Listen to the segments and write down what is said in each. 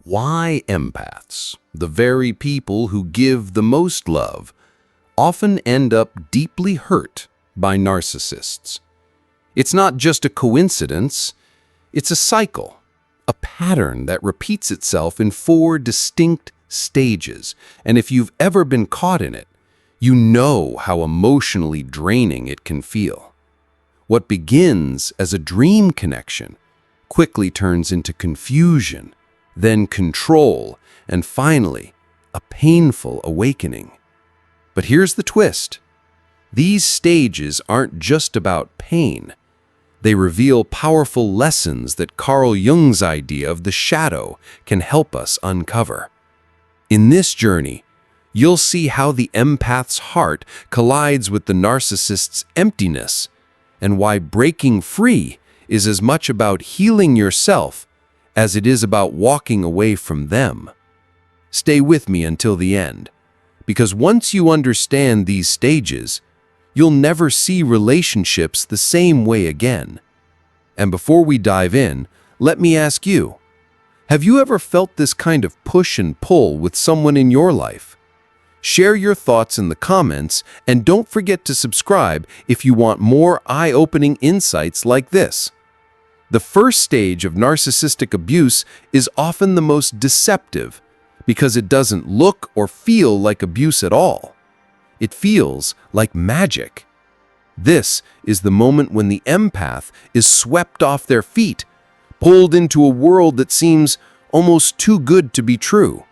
Why empaths, the very people who give the most love, often end up deeply hurt by narcissists. It's not just a coincidence, it's a cycle, a pattern that repeats itself in 4 distinct stages. And if you've ever been caught in it, you know how emotionally draining it can feel. What begins as a dream connection quickly turns into confusion, then control, and finally, a painful awakening. But here's the twist. These stages aren't just about pain. They reveal powerful lessons that Carl Jung's idea of the shadow can help us uncover. In this journey, you'll see how the empath's heart collides with the narcissist's emptiness, and why breaking free is as much about healing yourself as it is about walking away from them. Stay with me until the end, because once you understand these stages, you'll never see relationships the same way again. And before we dive in, let me ask you, have you ever felt this kind of push and pull with someone in your life? Share your thoughts in the comments, and don't forget to subscribe if you want more eye-opening insights like this. The first stage of narcissistic abuse is often the most deceptive because it doesn't look or feel like abuse at all. It feels like magic. This is the moment when the empath is swept off their feet, pulled into a world that seems almost too good to be true.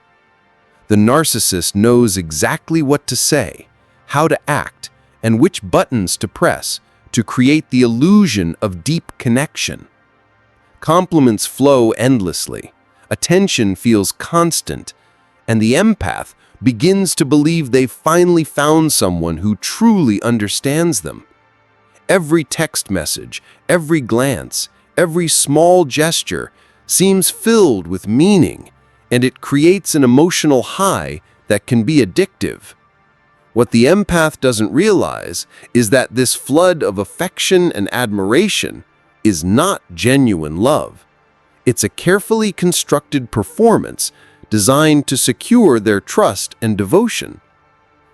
The narcissist knows exactly what to say, how to act, and which buttons to press to create the illusion of deep connection. Compliments flow endlessly, attention feels constant, and the empath begins to believe they've finally found someone who truly understands them. Every text message, every glance, every small gesture seems filled with meaning, and it creates an emotional high that can be addictive. What the empath doesn't realize is that this flood of affection and admiration is not genuine love. It's a carefully constructed performance designed to secure their trust and devotion.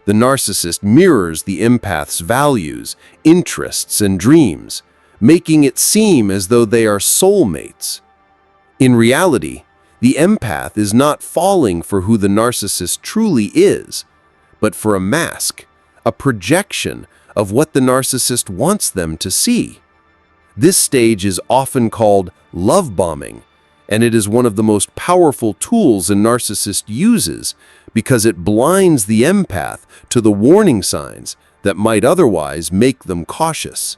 The narcissist mirrors the empath's values, interests, and dreams, making it seem as though they are soulmates. In reality, the empath is not falling for who the narcissist truly is, but for a mask, a projection of what the narcissist wants them to see. This stage is often called love bombing, and it is one of the most powerful tools a narcissist uses because it blinds the empath to the warning signs that might otherwise make them cautious.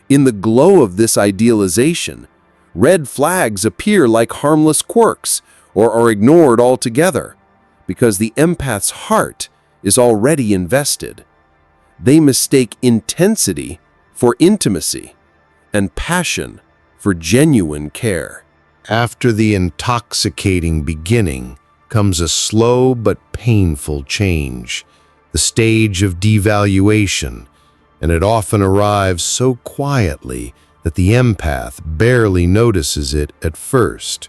In the glow of this idealization, red flags appear like harmless quirks or are ignored altogether because the empath's heart is already invested. They mistake intensity for intimacy and passion for genuine care. After the intoxicating beginning comes a slow but painful change, the stage of devaluation, and it often arrives so quietly that the empath barely notices it at first.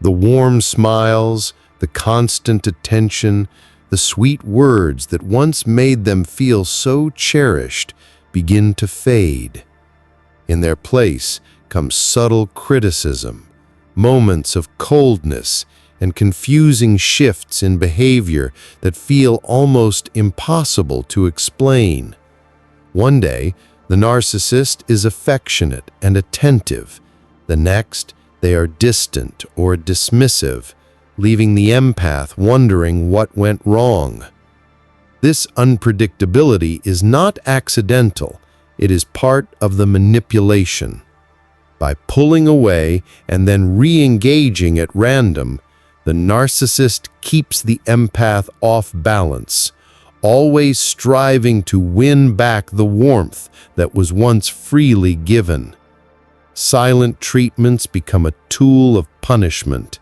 The warm smiles, the constant attention, the sweet words that once made them feel so cherished begin to fade. In their place comes subtle criticism, moments of coldness, and confusing shifts in behavior that feel almost impossible to explain. One day, the narcissist is affectionate and attentive. The next, they are distant or dismissive, leaving the empath wondering what went wrong. This unpredictability is not accidental. It is part of the manipulation. By pulling away and then re-engaging at random, the narcissist keeps the empath off balance, always striving to win back the warmth that was once freely given. Silent treatments become a tool of punishment,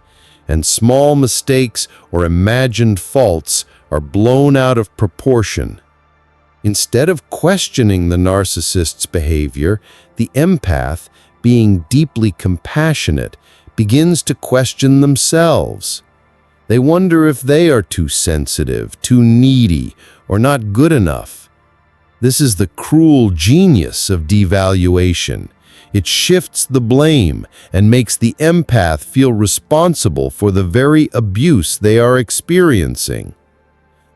and small mistakes or imagined faults are blown out of proportion. Instead of questioning the narcissist's behavior, the empath, being deeply compassionate, begins to question themselves. They wonder if they are too sensitive, too needy, or not good enough. This is the cruel genius of devaluation. It shifts the blame and makes the empath feel responsible for the very abuse they are experiencing.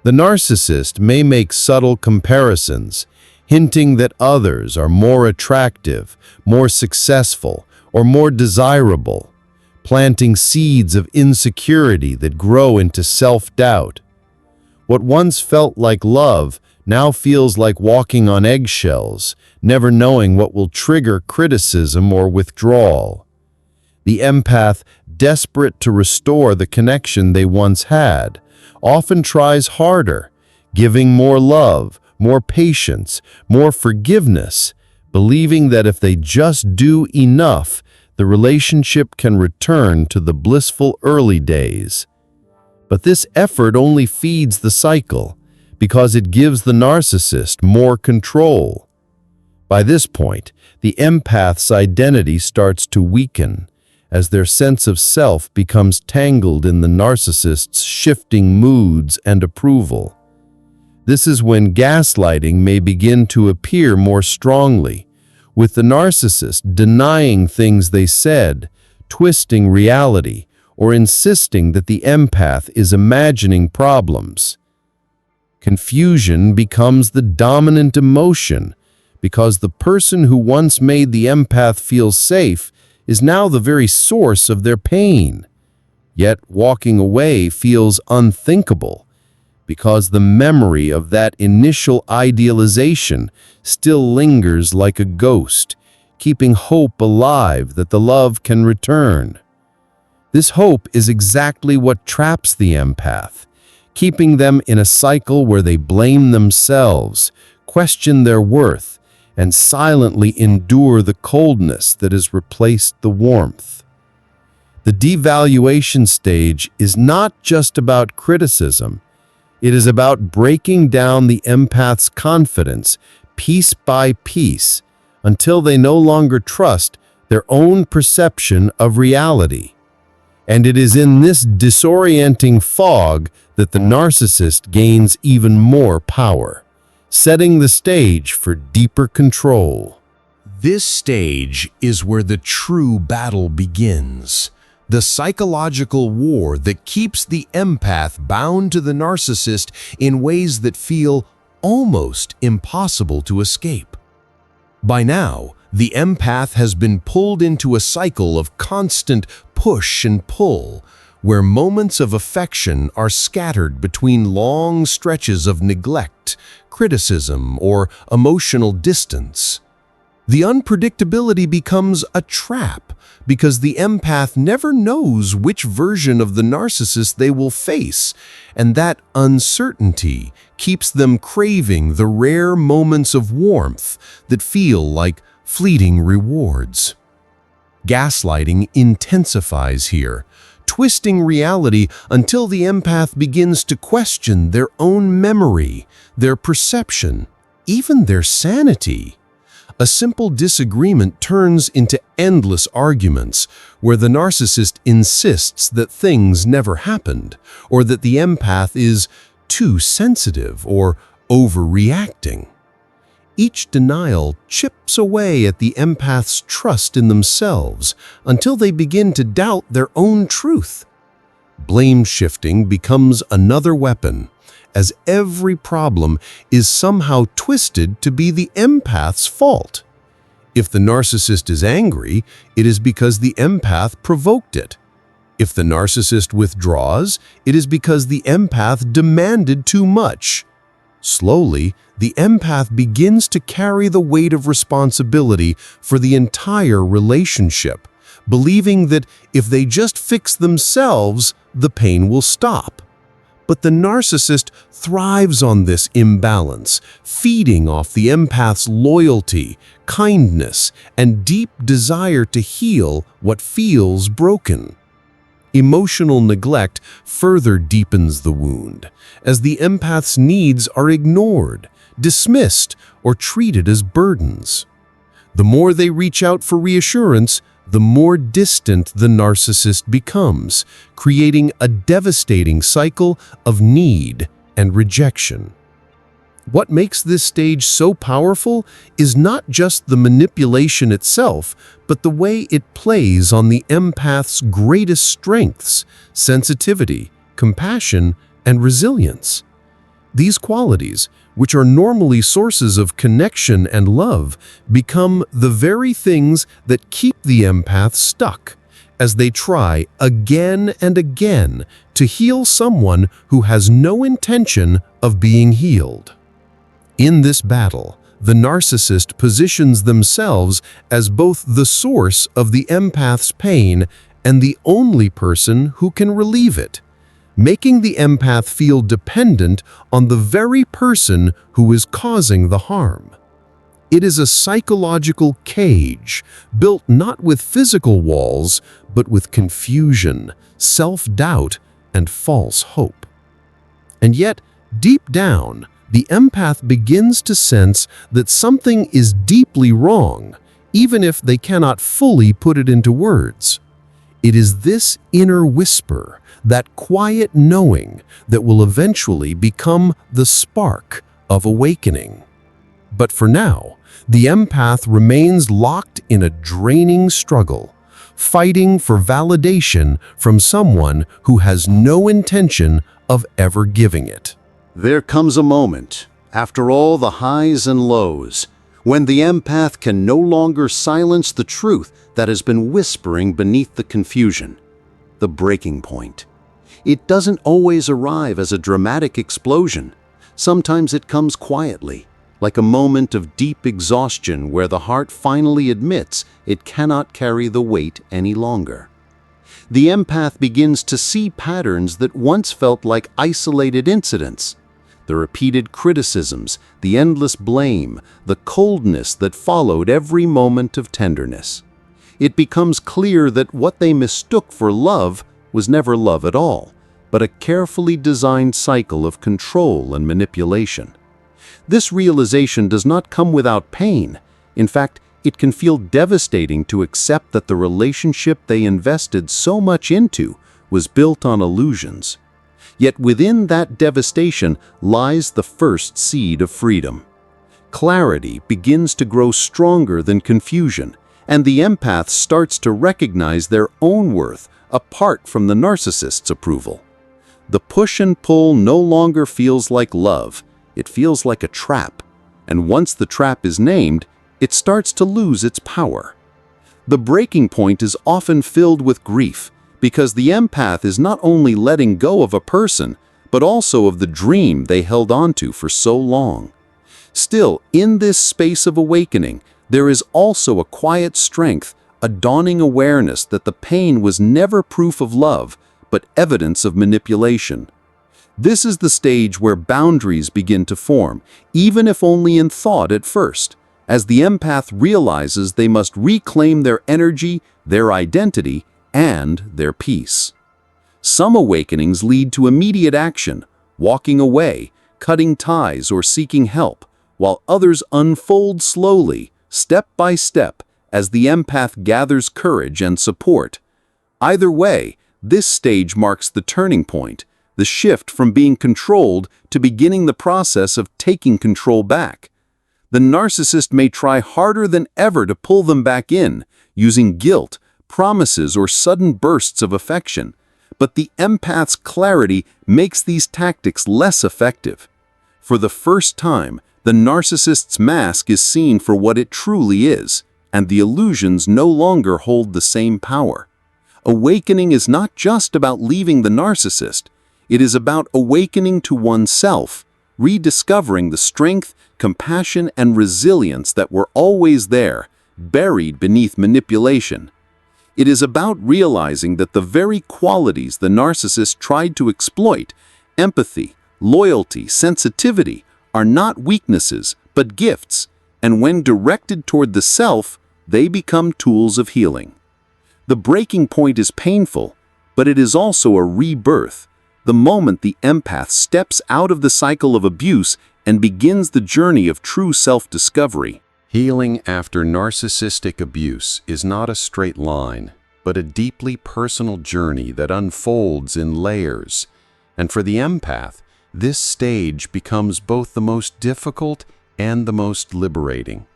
The narcissist may make subtle comparisons, hinting that others are more attractive, more successful, or more desirable, planting seeds of insecurity that grow into self-doubt. What once felt like love now feels like walking on eggshells, never knowing what will trigger criticism or withdrawal. The empath, desperate to restore the connection they once had, often tries harder, giving more love, more patience, more forgiveness, believing that if they just do enough, the relationship can return to the blissful early days. But this effort only feeds the cycle, because it gives the narcissist more control. By this point, the empath's identity starts to weaken, as their sense of self becomes tangled in the narcissist's shifting moods and approval. This is when gaslighting may begin to appear more strongly, with the narcissist denying things they said, twisting reality, or insisting that the empath is imagining problems. Confusion becomes the dominant emotion because the person who once made the empath feel safe is now the very source of their pain. Yet walking away feels unthinkable because the memory of that initial idealization still lingers like a ghost, keeping hope alive that the love can return. This hope is exactly what traps the empath, keeping them in a cycle where they blame themselves, question their worth, and silently endure the coldness that has replaced the warmth. The devaluation stage is not just about criticism. It is about breaking down the empath's confidence piece by piece until they no longer trust their own perception of reality. And it is in this disorienting fog that the narcissist gains even more power, setting the stage for deeper control. This stage is where the true battle begins. The psychological war that keeps the empath bound to the narcissist in ways that feel almost impossible to escape. By now, the empath has been pulled into a cycle of constant push and pull, where moments of affection are scattered between long stretches of neglect, criticism, or emotional distance. The unpredictability becomes a trap because the empath never knows which version of the narcissist they will face, and that uncertainty keeps them craving the rare moments of warmth that feel like fleeting rewards. Gaslighting intensifies here, twisting reality until the empath begins to question their own memory, their perception, even their sanity. A simple disagreement turns into endless arguments where the narcissist insists that things never happened, or that the empath is too sensitive or overreacting. Each denial chips away at the empath's trust in themselves until they begin to doubt their own truth. Blame shifting becomes another weapon, as every problem is somehow twisted to be the empath's fault. If the narcissist is angry, it is because the empath provoked it. If the narcissist withdraws, it is because the empath demanded too much. Slowly, the empath begins to carry the weight of responsibility for the entire relationship, believing that if they just fix themselves, the pain will stop. But the narcissist thrives on this imbalance, feeding off the empath's loyalty, kindness, and deep desire to heal what feels broken. Emotional neglect further deepens the wound, as the empath's needs are ignored, dismissed, or treated as burdens. The more they reach out for reassurance, the more distant the narcissist becomes, creating a devastating cycle of need and rejection. What makes this stage so powerful is not just the manipulation itself, but the way it plays on the empath's greatest strengths: sensitivity, compassion, and resilience. These qualities, which are normally sources of connection and love, become the very things that keep the empath stuck as they try again and again to heal someone who has no intention of being healed. In this battle, the narcissist positions themselves as both the source of the empath's pain and the only person who can relieve it, making the empath feel dependent on the very person who is causing the harm. It is a psychological cage, built not with physical walls, but with confusion, self-doubt, and false hope. And yet, deep down, the empath begins to sense that something is deeply wrong, even if they cannot fully put it into words. It is this inner whisper, that quiet knowing, that will eventually become the spark of awakening. But for now, the empath remains locked in a draining struggle, fighting for validation from someone who has no intention of ever giving it. There comes a moment, after all the highs and lows, when the empath can no longer silence the truth that has been whispering beneath the confusion. The breaking point. It doesn't always arrive as a dramatic explosion. Sometimes it comes quietly, like a moment of deep exhaustion where the heart finally admits it cannot carry the weight any longer. The empath begins to see patterns that once felt like isolated incidents. The repeated criticisms, the endless blame, the coldness that followed every moment of tenderness. It becomes clear that what they mistook for love was never love at all, but a carefully designed cycle of control and manipulation. This realization does not come without pain. In fact, it can feel devastating to accept that the relationship they invested so much into was built on illusions. Yet within that devastation lies the first seed of freedom. Clarity begins to grow stronger than confusion, and the empath starts to recognize their own worth apart from the narcissist's approval. The push and pull no longer feels like love, it feels like a trap, and once the trap is named, it starts to lose its power. The breaking point is often filled with grief, because the empath is not only letting go of a person, but also of the dream they held onto for so long. Still, in this space of awakening, there is also a quiet strength, a dawning awareness that the pain was never proof of love, but evidence of manipulation. This is the stage where boundaries begin to form, even if only in thought at first, as the empath realizes they must reclaim their energy, their identity, and their peace. Some awakenings lead to immediate action, walking away, cutting ties, or seeking help, while others unfold slowly, step by step, as the empath gathers courage and support. Either way, this stage marks the turning point, the shift from being controlled to beginning the process of taking control back. The narcissist may try harder than ever to pull them back in, using guilt, promises, or sudden bursts of affection, but the empath's clarity makes these tactics less effective. For the first time, the narcissist's mask is seen for what it truly is, and the illusions no longer hold the same power. Awakening is not just about leaving the narcissist, it is about awakening to oneself, rediscovering the strength, compassion, and resilience that were always there, buried beneath manipulation. It is about realizing that the very qualities the narcissist tried to exploit, empathy, loyalty, sensitivity, are not weaknesses, but gifts, and when directed toward the self, they become tools of healing. The breaking point is painful, but it is also a rebirth, the moment the empath steps out of the cycle of abuse and begins the journey of true self-discovery. Healing after narcissistic abuse is not a straight line, but a deeply personal journey that unfolds in layers. And for the empath, this stage becomes both the most difficult and the most liberating.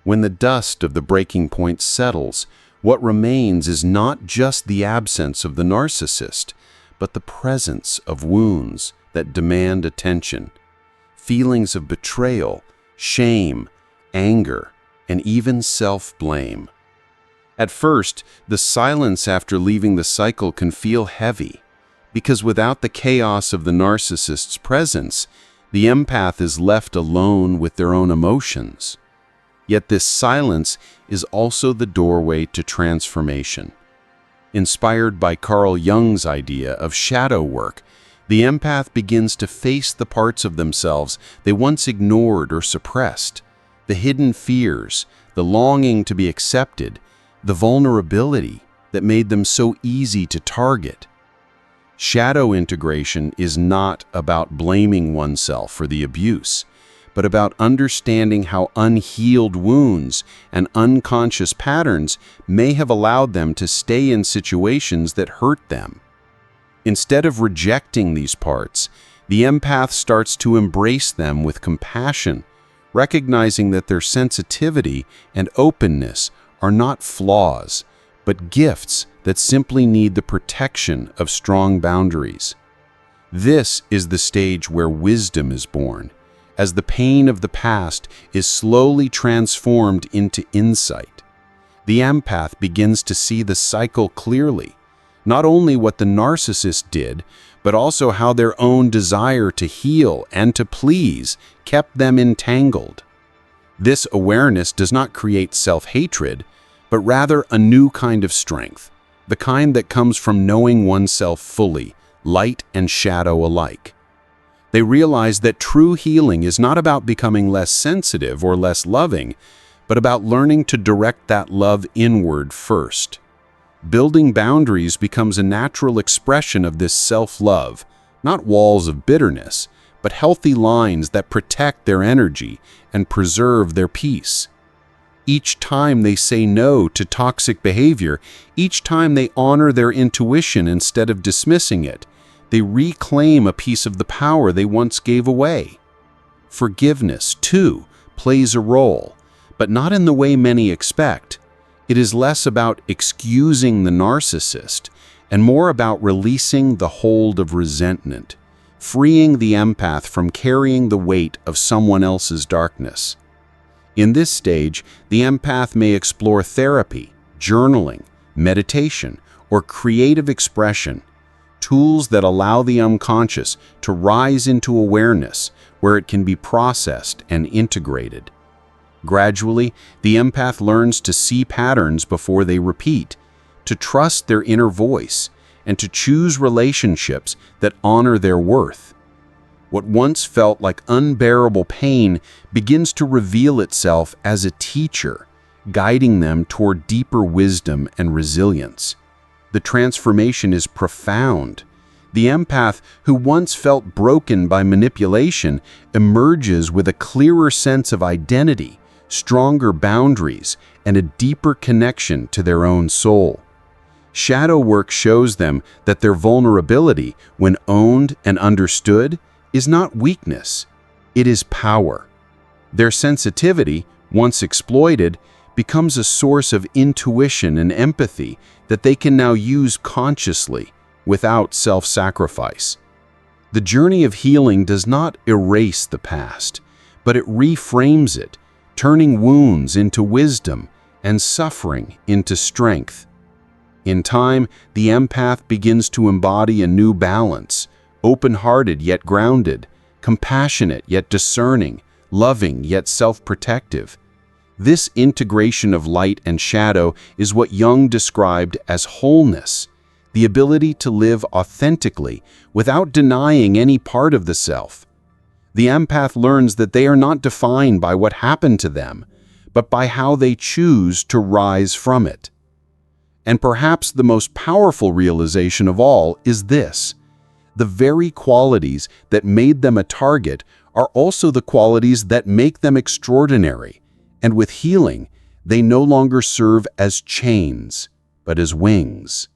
When the dust of the breaking point settles, what remains is not just the absence of the narcissist, but the presence of wounds that demand attention, feelings of betrayal, shame, anger, and even self-blame. At first, the silence after leaving the cycle can feel heavy, because without the chaos of the narcissist's presence, the empath is left alone with their own emotions. Yet this silence is also the doorway to transformation. Inspired by Carl Jung's idea of shadow work, the empath begins to face the parts of themselves they once ignored or suppressed, the hidden fears, the longing to be accepted, the vulnerability that made them so easy to target. Shadow integration is not about blaming oneself for the abuse, but about understanding how unhealed wounds and unconscious patterns may have allowed them to stay in situations that hurt them. Instead of rejecting these parts, the empath starts to embrace them with compassion, recognizing that their sensitivity and openness are not flaws, but gifts that simply need the protection of strong boundaries. This is the stage where wisdom is born, as the pain of the past is slowly transformed into insight. The empath begins to see the cycle clearly, not only what the narcissist did, but also how their own desire to heal and to please kept them entangled. This awareness does not create self-hatred, but rather a new kind of strength, the kind that comes from knowing oneself fully, light and shadow alike. They realize that true healing is not about becoming less sensitive or less loving, but about learning to direct that love inward first. Building boundaries becomes a natural expression of this self-love, not walls of bitterness, but healthy lines that protect their energy and preserve their peace. Each time they say no to toxic behavior, each time they honor their intuition instead of dismissing it, they reclaim a piece of the power they once gave away. Forgiveness, too, plays a role, but not in the way many expect. It is less about excusing the narcissist and more about releasing the hold of resentment, freeing the empath from carrying the weight of someone else's darkness. In this stage, the empath may explore therapy, journaling, meditation, or creative expression, tools that allow the unconscious to rise into awareness where it can be processed and integrated. Gradually, the empath learns to see patterns before they repeat, to trust their inner voice, and to choose relationships that honor their worth. What once felt like unbearable pain begins to reveal itself as a teacher, guiding them toward deeper wisdom and resilience. The transformation is profound. The empath, who once felt broken by manipulation, emerges with a clearer sense of identity, stronger boundaries, and a deeper connection to their own soul. Shadow work shows them that their vulnerability, when owned and understood, is not weakness, it is power. Their sensitivity, once exploited, becomes a source of intuition and empathy that they can now use consciously, without self-sacrifice. The journey of healing does not erase the past, but it reframes it, turning wounds into wisdom and suffering into strength. In time, the empath begins to embody a new balance, open-hearted yet grounded, compassionate yet discerning, loving yet self-protective. This integration of light and shadow is what Jung described as wholeness, the ability to live authentically without denying any part of the self. The empath learns that they are not defined by what happened to them, but by how they choose to rise from it. And perhaps the most powerful realization of all is this: the very qualities that made them a target are also the qualities that make them extraordinary, And with healing, they no longer serve as chains, but as wings.